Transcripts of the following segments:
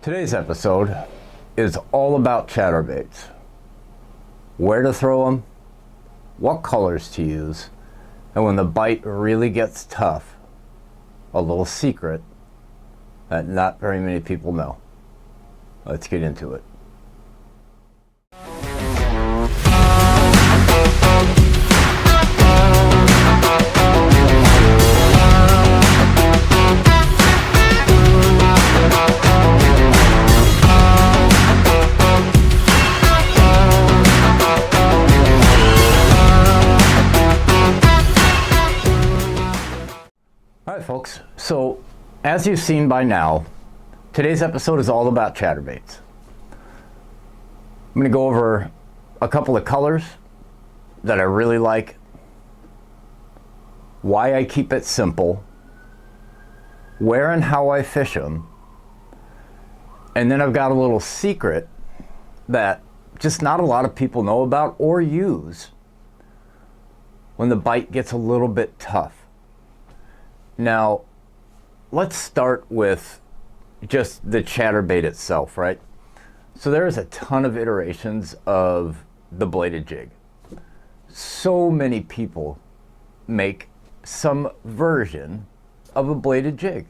Today's episode is all about chatterbaits. Where to throw them, what colors to use, and when the bite really gets tough, a little secret that not very many people know. Let's get into it. Alright folks, so as you've seen by now, today's episode is all about chatterbaits. I'm going to go over a couple of colors that I really like, why I keep it simple, where and how I fish them, and then I've got a little secret that just not a lot of people know about or use when the bite gets a little bit tough. Now, let's start with just the chatterbait itself, right? So there's a ton of iterations of the bladed jig. So many people make some version of a bladed jig.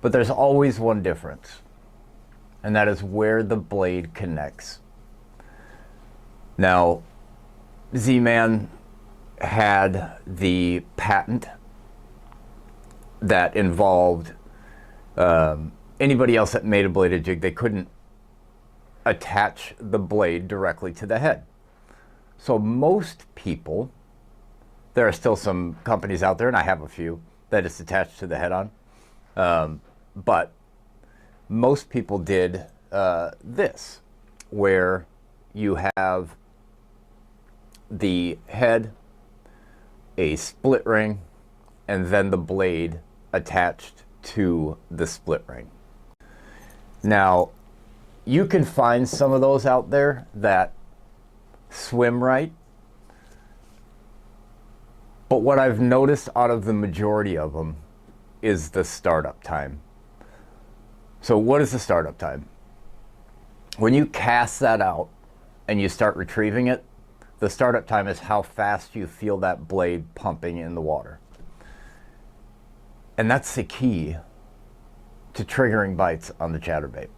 But there's always one difference, and that is where the blade connects. Now, Z-Man had the patent that involved anybody else that made a bladed jig, they couldn't attach the blade directly to the head. So most people, there are still some companies out there, and I have a few, that it's attached to the head on. But most people did this, where you have the head, a split ring, and then the blade attached to the split ring. Now, you can find some of those out there that swim right, but what I've noticed out of the majority of them is the startup time. So what is the startup time? When you cast that out and you start retrieving it, the startup time is how fast you feel that blade pumping in the water. And that's the key to triggering bites on the chatterbait.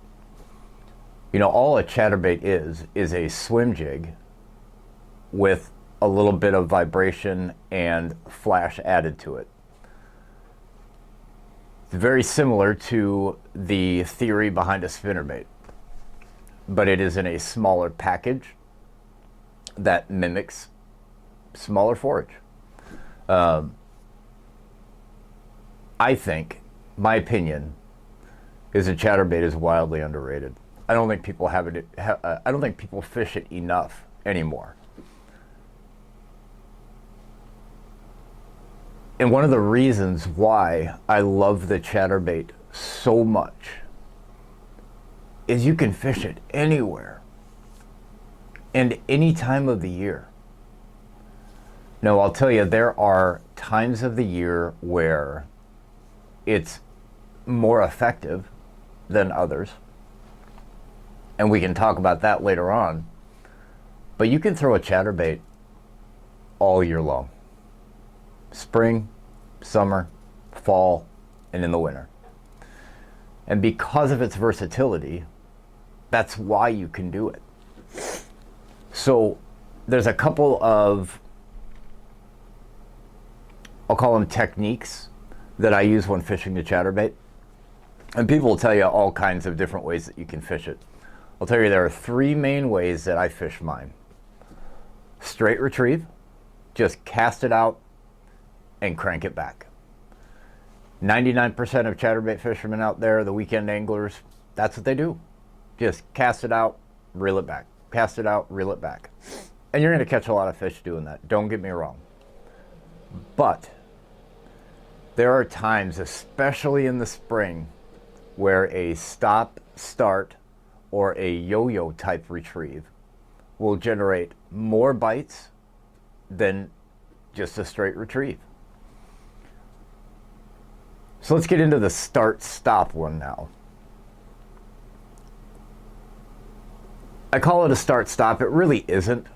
You know, all a chatterbait is a swim jig with a little bit of vibration and flash added to it. It's very similar to the theory behind a spinnerbait, but it is in a smaller package that mimics smaller forage. I think, my opinion, is a chatterbait is wildly underrated. I don't think people I don't think people fish it enough anymore. And one of the reasons why I love the chatterbait so much is you can fish it anywhere and any time of the year. Now, I'll tell you, there are times of the year where it's more effective than others, and we can talk about that later on, but you can throw a chatterbait all year long. Spring, summer, fall, and in the winter. And because of its versatility, that's why you can do it. So there's a couple of, I'll call them techniques, that I use when fishing the chatterbait. And people will tell you all kinds of different ways that you can fish it. I'll tell you there are three main ways that I fish mine. Straight retrieve, just cast it out and crank it back. 99% of chatterbait fishermen out there, the weekend anglers, that's what they do. Just cast it out, reel it back. Cast it out, reel it back. And you're going to catch a lot of fish doing that. Don't get me wrong. But there are times, especially in the spring, where a stop, start, or a yo-yo type retrieve will generate more bites than just a straight retrieve. So let's get into the start-stop one now. I call it a start-stop. It really isn't,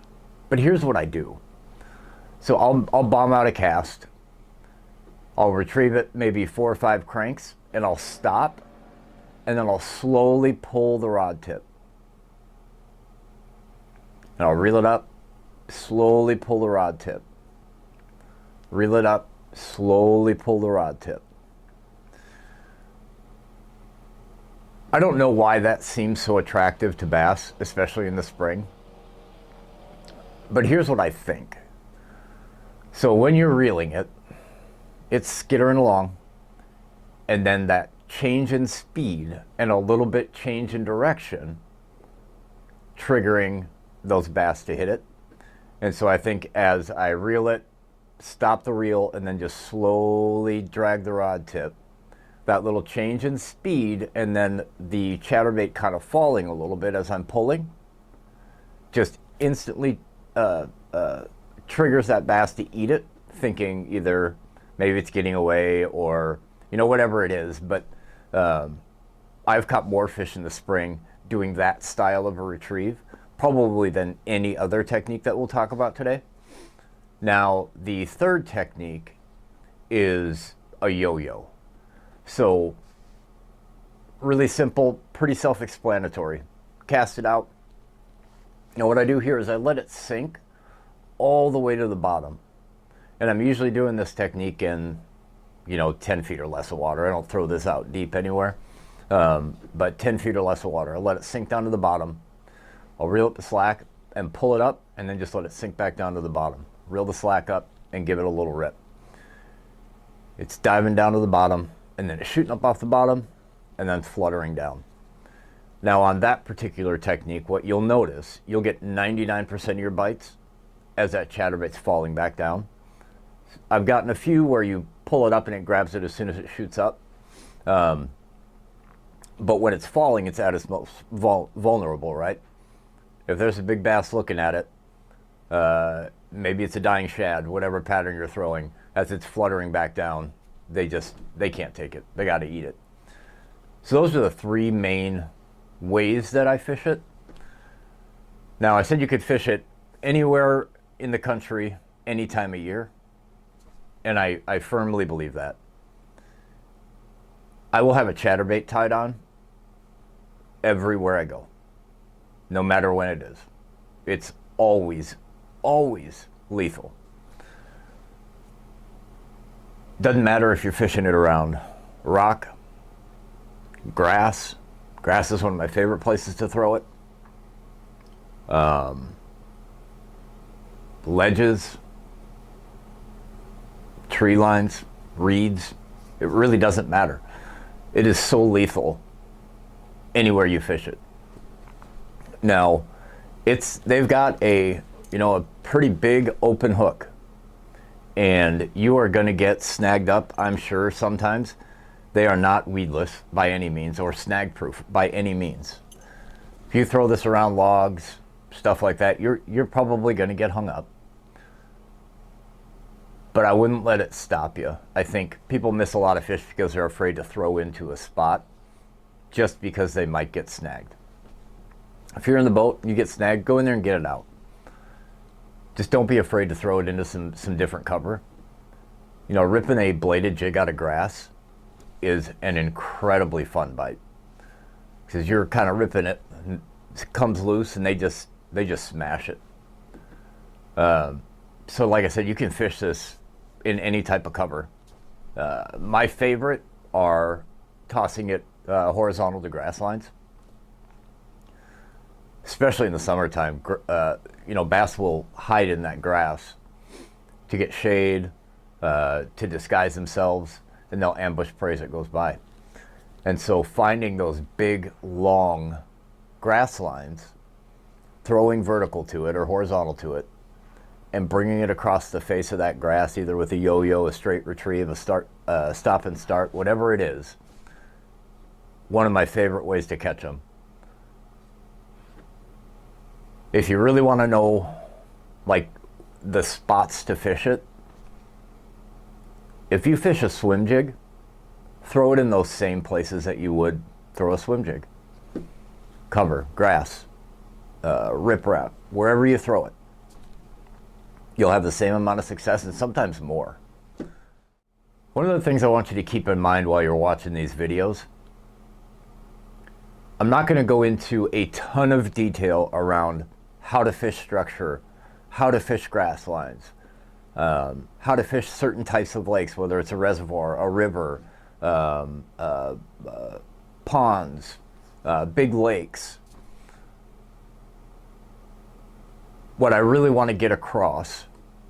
but here's what I do. So I'll bomb out a cast. I'll retrieve it maybe 4 or 5 cranks, and I'll stop, and then I'll slowly pull the rod tip. And I'll reel it up, slowly pull the rod tip. Reel it up, slowly pull the rod tip. I don't know why that seems so attractive to bass, especially in the spring. But here's what I think. So when you're reeling it, it's skittering along, and then that change in speed and a little bit change in direction, triggering those bass to hit it. And so I think as I reel it, stop the reel, and then just slowly drag the rod tip, that little change in speed and then the chatterbait kind of falling a little bit as I'm pulling, just instantly triggers that bass to eat it, thinking either maybe it's getting away or, you know, whatever it is. But I've caught more fish in the spring doing that style of a retrieve probably than any other technique that we'll talk about today. Now, the third technique is a yo-yo. So really simple, pretty self-explanatory. Cast it out. Now what I do here is I let it sink all the way to the bottom. And I'm usually doing this technique in, 10 feet or less of water. I don't throw this out deep anywhere. But 10 feet or less of water. I let it sink down to the bottom. I'll reel up the slack and pull it up, and then just let it sink back down to the bottom. Reel the slack up and give it a little rip. It's diving down to the bottom, and then it's shooting up off the bottom, and then fluttering down. Now on that particular technique, what you'll notice, you'll get 99% of your bites as that chatterbait's falling back down. I've gotten a few where you pull it up and it grabs it as soon as it shoots up. But when it's falling, it's at its most vulnerable, right? If there's a big bass looking at it, maybe it's a dying shad, whatever pattern you're throwing, as it's fluttering back down, they can't take it. They got to eat it. So those are the 3 main ways that I fish it. Now, I said you could fish it anywhere in the country, any time of year, and I firmly believe that. I will have a chatterbait tied on everywhere I go, no matter when it is. It's always, always lethal. Doesn't matter if you're fishing it around rock, grass. Grass is one of my favorite places to throw it. Ledges, tree lines, reeds. It really doesn't matter. It is so lethal anywhere you fish it. Now, they've got a pretty big open hook, and you are going to get snagged up, I'm sure, sometimes. They are not weedless by any means, or snag proof by any means. If you throw this around logs, stuff like that, you're probably going to get hung up. But I wouldn't let it stop you. I think people miss a lot of fish because they're afraid to throw into a spot just because they might get snagged. If you're in the boat and you get snagged, go in there and get it out. Just don't be afraid to throw it into some different cover. Ripping a bladed jig out of grass is an incredibly fun bite, because you're kind of ripping it, and it comes loose, and they just smash it. So like I said, you can fish this in any type of cover. My favorite are tossing it horizontal to grass lines, especially in the summertime. Bass will hide in that grass to get shade, to disguise themselves, and they'll ambush prey as it goes by. And so finding those big, long grass lines, throwing vertical to it or horizontal to it, and bringing it across the face of that grass, either with a yo-yo, a straight retrieve, a stop and start, whatever it is, one of my favorite ways to catch them. If you really want to know, the spots to fish it, if you fish a swim jig, throw it in those same places that you would throw a swim jig. Cover, grass, riprap, wherever you throw it, you'll have the same amount of success and sometimes more. One of the things I want you to keep in mind while you're watching these videos, I'm not going to go into a ton of detail around how to fish structure, how to fish grass lines, how to fish certain types of lakes, whether it's a reservoir, a river, ponds, big lakes. What I really want to get across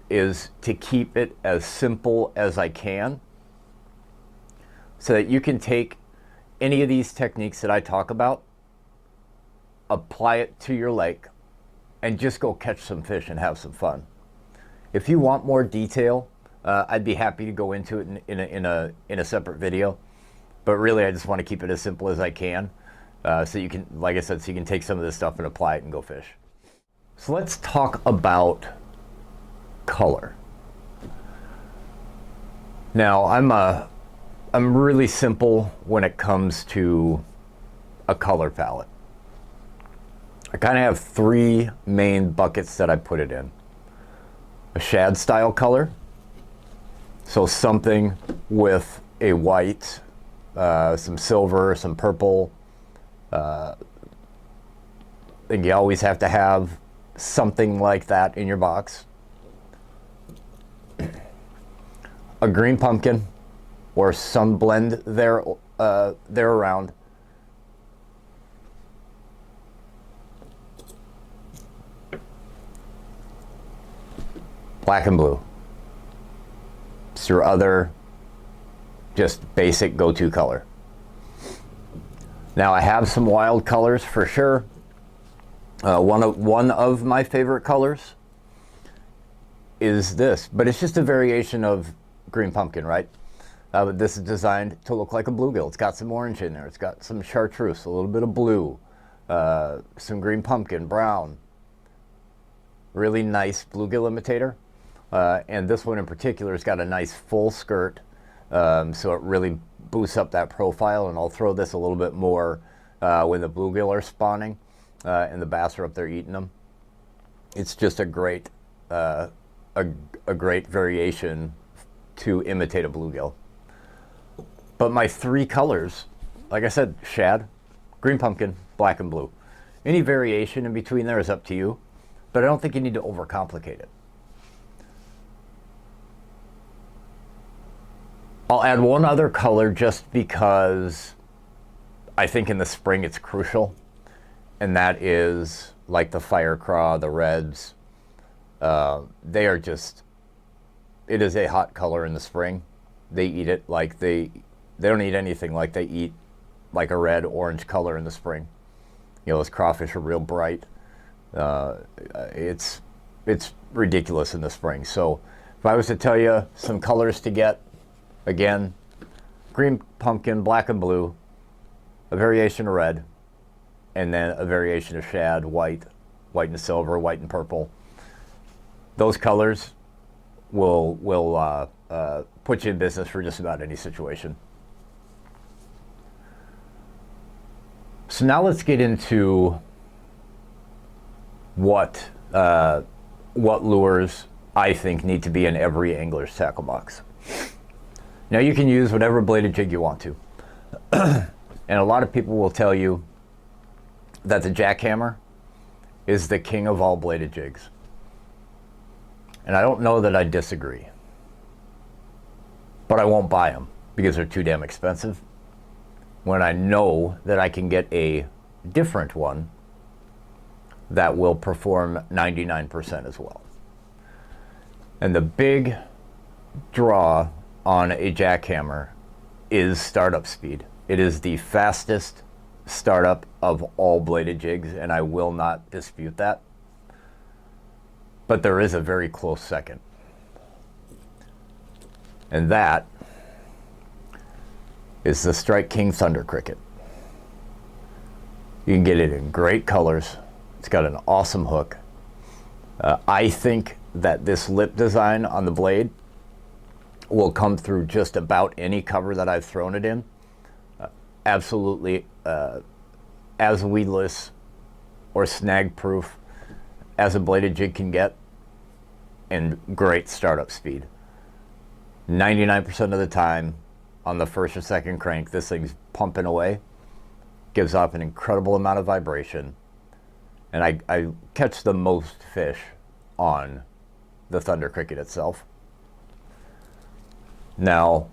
is to keep it as simple as I can so that you can take any of these techniques that I talk about, apply it to your lake, and just go catch some fish and have some fun. If you want more detail, I'd be happy to go into it in a separate video. But really, I just want to keep it as simple as I can, so you can, like I said, so you can take some of this stuff and apply it and go fish. So let's talk about color. Now, I'm really simple when it comes to a color palette. I kind of have three main buckets that I put it in. A shad style color, so something with a white, some silver, some purple. I think you always have to have something like that in your box. A green pumpkin, or some blend there around. Black and blue. It's your other just basic go-to color. Now I have some wild colors for sure. One of my favorite colors is this, but it's just a variation of green pumpkin, right? But this is designed to look like a bluegill. It's got some orange in there. It's got some chartreuse, a little bit of blue, some green pumpkin, brown. Really nice bluegill imitator. And this one in particular has got a nice full skirt, so it really boosts up that profile. And I'll throw this a little bit more when the bluegill are spawning and the bass are up there eating them. It's just a great variation to imitate a bluegill. But my three colors, like I said, shad, green pumpkin, black and blue. Any variation in between there is up to you, but I don't think you need to overcomplicate it. I'll add one other color just because I think in the spring it's crucial, and that is like the fire craw, the reds. They are just, it is a hot color in the spring. They eat it like they don't eat anything like they eat like a red, orange color in the spring. You know, those crawfish are real bright. It's ridiculous in the spring. So if I was to tell you some colors to get, again, green pumpkin, black and blue, a variation of red, and then a variation of shad, white and silver, white and purple. Those colors will put you in business for just about any situation. So now let's get into what lures I think need to be in every angler's tackle box. Now you can use whatever bladed jig you want to. And a lot of people will tell you that the jackhammer is the king of all bladed jigs. And I don't know that I disagree. But I won't buy them because they're too damn expensive, when I know that I can get a different one that will perform 99% as well. And the big draw on a jackhammer is startup speed. It is the fastest startup of all bladed jigs, and I will not dispute that. But there is a very close second. And that is the Strike King Thunder Cricket. You can get it in great colors. It's got an awesome hook. I think that this lip design on the blade will come through just about any cover that I've thrown it in. Absolutely as weedless or snag proof as a bladed jig can get, and great startup speed. 99% of the time on the first or second crank, this thing's pumping away, gives off an incredible amount of vibration, and I catch the most fish on the Thunder Cricket itself. Now,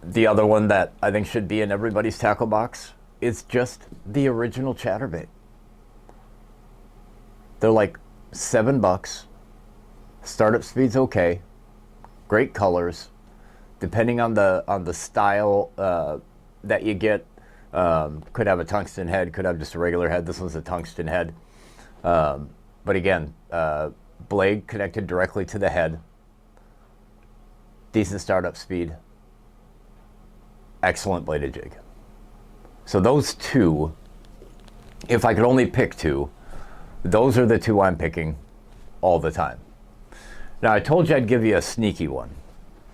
the other one that I think should be in everybody's tackle box is just the original Chatterbait. They're like $7. Startup speed's okay. Great colors. Depending on the style that you get, could have a tungsten head, could have just a regular head. This one's a tungsten head. But again, blade connected directly to the head. Decent startup speed. Excellent bladed jig. So those two, if I could only pick two, those are the two I'm picking all the time. Now, I told you I'd give you a sneaky one,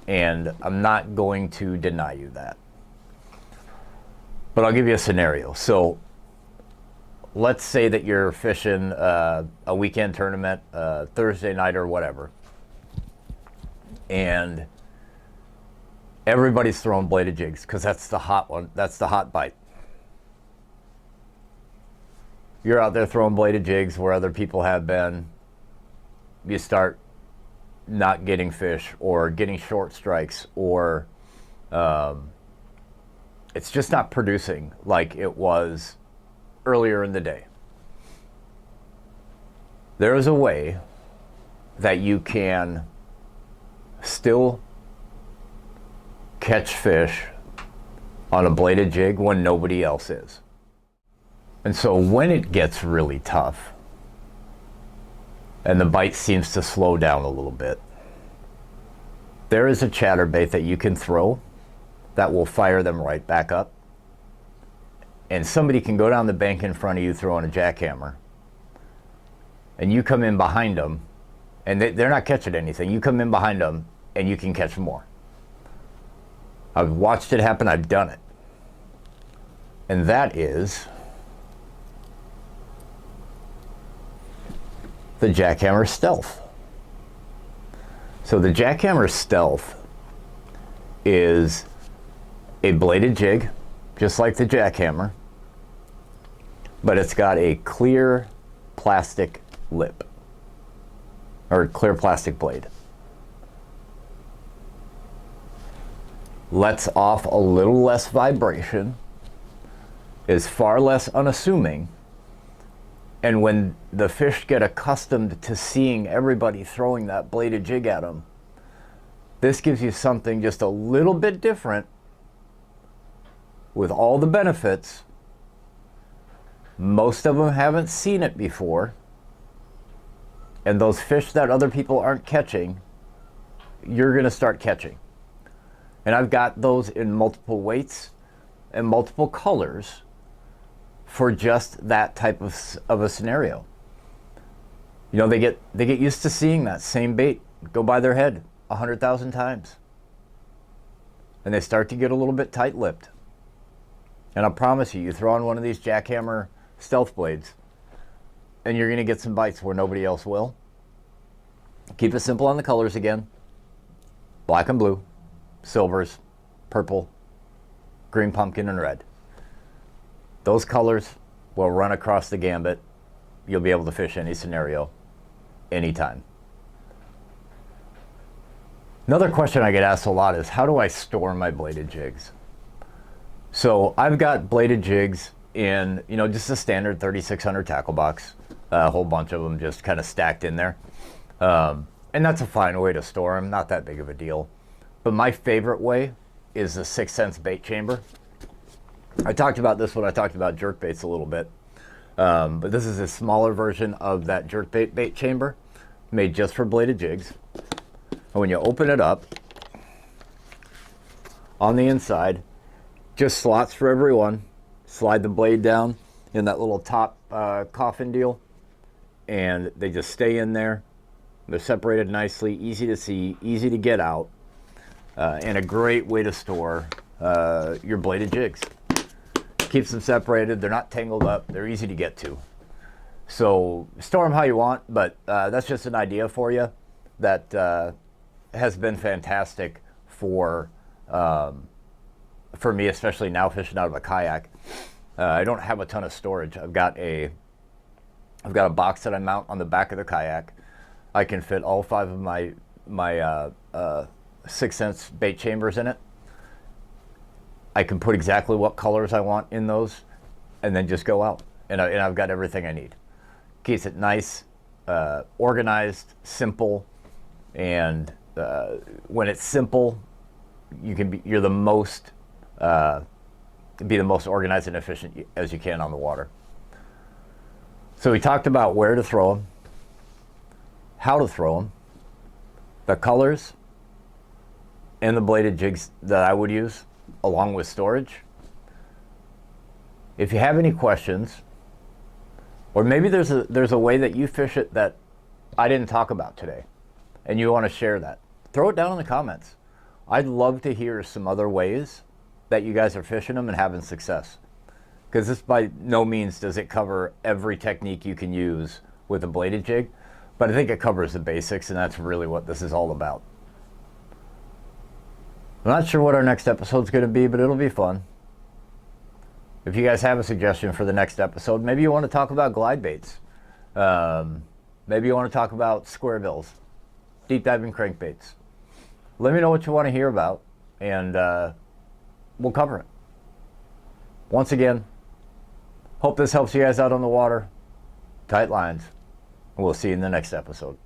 and I'm not going to deny you that. But I'll give you a scenario. So let's say that you're fishing a weekend tournament, Thursday night or whatever, and everybody's throwing bladed jigs because that's the hot one. That's the hot bite. You're out there throwing bladed jigs where other people have been. You start not getting fish or getting short strikes, or it's just not producing like it was earlier in the day. There is a way that you can still catch fish on a bladed jig when nobody else is. And so when it gets really tough and the bite seems to slow down a little bit, there is a chatterbait that you can throw that will fire them right back up. And somebody can go down the bank in front of you throwing a jackhammer, and you come in behind them, and they're not catching anything. You come in behind them, and you can catch more. I've watched it happen. I've done it. And that is the jackhammer stealth. So the jackhammer stealth is a bladed jig, just like the jackhammer, but it's got a clear plastic lip, or clear plastic blade. Lets off a little less vibration, is far less unassuming, and when the fish get accustomed to seeing everybody throwing that bladed jig at them, this gives you something just a little bit different with all the benefits. Most of them haven't seen it before, and those fish that other people aren't catching, you're going to start catching. And I've got those in multiple weights and multiple colors for just that type of a scenario. You know, they get used to seeing that same bait go by their head 100,000 times, and they start to get a little bit tight-lipped. And I promise you, you throw on one of these jackhammer stealth blades, and you're going to get some bites where nobody else will. Keep it simple on the colors again: black and blue, silvers, purple, green pumpkin, and red. Those colors will run across the gambit. You'll be able to fish any scenario, anytime. Another question I get asked a lot is, how do I store my bladed jigs? So I've got bladed jigs in, just a standard 3600 tackle box, a whole bunch of them just kind of stacked in there. And that's a fine way to store them, not that big of a deal. But my favorite way is the 6 Sense bait chamber. I talked about this when I talked about jerkbaits a little bit. But this is a smaller version of that jerkbait bait chamber, made just for bladed jigs. And when you open it up, on the inside, just slots for everyone. Slide the blade down in that little top coffin deal, and they just stay in there. They're separated nicely, easy to see, easy to get out, and a great way to store your bladed jigs. Keeps them separated. They're not tangled up. They're easy to get to. So store them how you want, but that's just an idea for you that has been fantastic for me, especially now fishing out of a kayak. I don't have a ton of storage. I've got a box that I mount on the back of the kayak. I can fit all 5 of my 6-cents bait chambers in it. I can put exactly what colors I want in those, and then just go out. And I've got everything I need. Keeps it nice, organized, simple, and when it's simple, you're the most be the most organized and efficient as you can on the water. So we talked about where to throw them, how to throw them, the colors, and the bladed jigs that I would use, along with storage. If you have any questions, or maybe there's a way that you fish it that I didn't talk about today, and you want to share that, throw it down in the comments. I'd love to hear some other ways that you guys are fishing them and having success. Because this by no means does it cover every technique you can use with a bladed jig, but I think it covers the basics, and that's really what this is all about. I'm not sure what our next episode's going to be, but it'll be fun. If you guys have a suggestion for the next episode, maybe you want to talk about glide baits. Maybe you want to talk about square bills, deep diving crankbaits. Let me know what you want to hear about, and we'll cover it. Once again, hope this helps you guys out on the water. Tight lines, and we'll see you in the next episode.